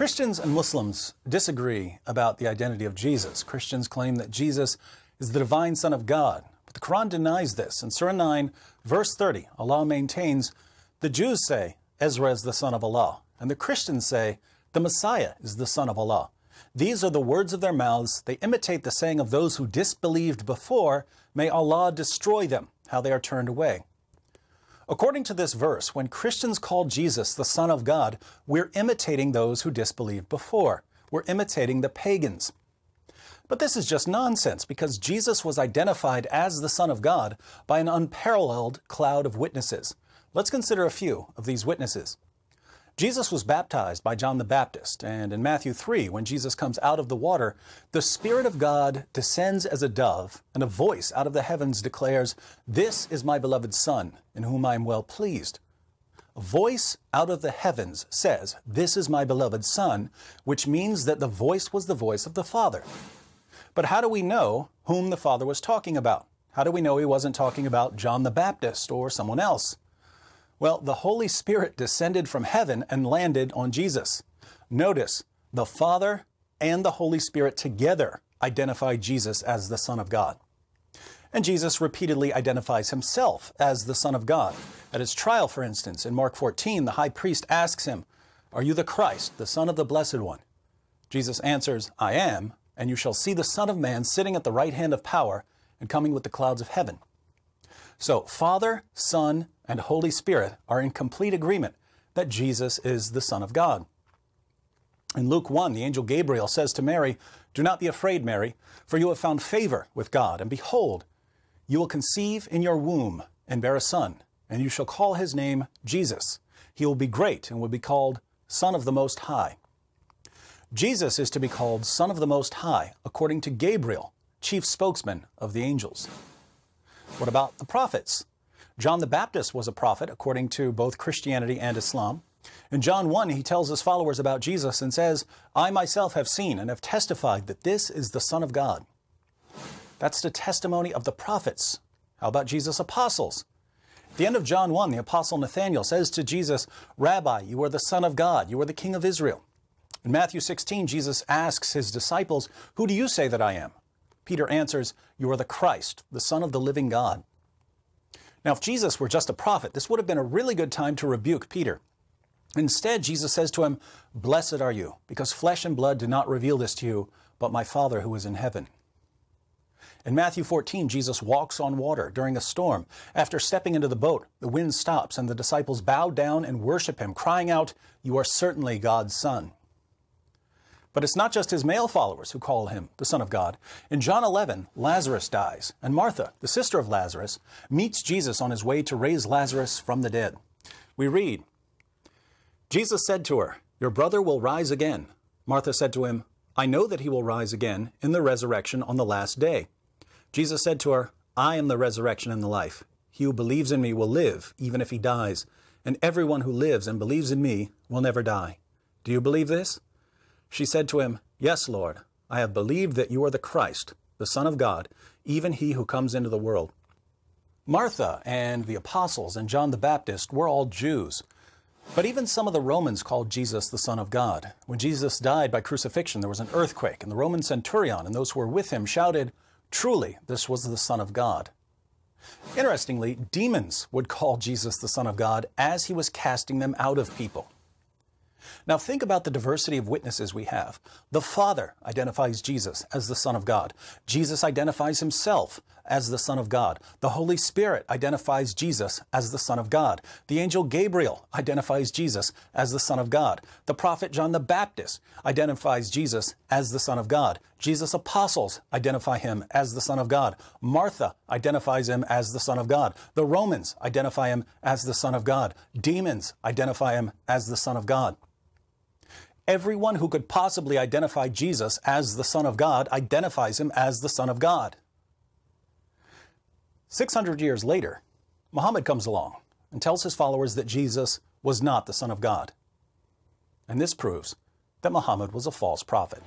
Christians and Muslims disagree about the identity of Jesus. Christians claim that Jesus is the divine Son of God. But the Quran denies this. In Surah 9, verse 30, Allah maintains, the Jews say Ezra is the son of Allah, and the Christians say the Messiah is the son of Allah. These are the words of their mouths. They imitate the saying of those who disbelieved before. May Allah destroy them, how they are turned away. According to this verse, when Christians call Jesus the Son of God, we're imitating those who disbelieved before. We're imitating the pagans. But this is just nonsense, because Jesus was identified as the Son of God by an unparalleled cloud of witnesses. Let's consider a few of these witnesses. Jesus was baptized by John the Baptist, and in Matthew 3, when Jesus comes out of the water, the Spirit of God descends as a dove, and a voice out of the heavens declares, "This is my beloved Son, in whom I am well pleased." A voice out of the heavens says, "This is my beloved Son," which means that the voice was the voice of the Father. But how do we know whom the Father was talking about? How do we know he wasn't talking about John the Baptist or someone else? Well, the Holy Spirit descended from heaven and landed on Jesus. Notice, the Father and the Holy Spirit together identify Jesus as the Son of God. And Jesus repeatedly identifies himself as the Son of God. At his trial, for instance, in Mark 14, the high priest asks him, "Are you the Christ, the Son of the Blessed One?" Jesus answers, "I am, and you shall see the Son of Man sitting at the right hand of power and coming with the clouds of heaven." So, Father, Son, and Holy Spirit are in complete agreement that Jesus is the Son of God. In Luke 1, the angel Gabriel says to Mary, "Do not be afraid, Mary, for you have found favor with God, and behold, you will conceive in your womb and bear a son, and you shall call his name Jesus. He will be great and will be called Son of the Most High." Jesus is to be called Son of the Most High, according to Gabriel, chief spokesman of the angels. What about the prophets? John the Baptist was a prophet, according to both Christianity and Islam. In John 1, he tells his followers about Jesus and says, "I myself have seen and have testified that this is the Son of God." That's the testimony of the prophets. How about Jesus' apostles? At the end of John 1, the apostle Nathanael says to Jesus, "Rabbi, you are the Son of God. You are the King of Israel." In Matthew 16, Jesus asks his disciples, "Who do you say that I am?" Peter answers, "You are the Christ, the Son of the living God." Now, if Jesus were just a prophet, this would have been a really good time to rebuke Peter. Instead, Jesus says to him, "Blessed are you, because flesh and blood did not reveal this to you, but my Father who is in heaven." In Matthew 14, Jesus walks on water during a storm. After stepping into the boat, the wind stops, and the disciples bow down and worship him, crying out, "You are certainly God's Son." But it's not just his male followers who call him the Son of God. In John 11, Lazarus dies, and Martha, the sister of Lazarus, meets Jesus on his way to raise Lazarus from the dead. We read, "Jesus said to her, 'Your brother will rise again.' Martha said to him, 'I know that he will rise again in the resurrection on the last day.' Jesus said to her, 'I am the resurrection and the life. He who believes in me will live, even if he dies, and everyone who lives and believes in me will never die. Do you believe this?' She said to him, 'Yes, Lord, I have believed that you are the Christ, the Son of God, even he who comes into the world.'" Martha and the apostles and John the Baptist were all Jews. But even some of the Romans called Jesus the Son of God. When Jesus died by crucifixion, there was an earthquake, and the Roman centurion and those who were with him shouted, "Truly, this was the Son of God." Interestingly, demons would call Jesus the Son of God as he was casting them out of people. Now think about the diversity of witnesses we have. The Father identifies Jesus as the Son of God. Jesus identifies himself as the Son of God. The Holy Spirit identifies Jesus as the Son of God. The angel Gabriel identifies Jesus as the Son of God. The prophet John the Baptist identifies Jesus as the Son of God. Jesus' apostles identify him as the Son of God. Martha identifies him as the Son of God. The Romans identify him as the Son of God. Demons identify him as the Son of God. Everyone who could possibly identify Jesus as the Son of God identifies him as the Son of God. 600 years later, Muhammad comes along and tells his followers that Jesus was not the Son of God. And this proves that Muhammad was a false prophet.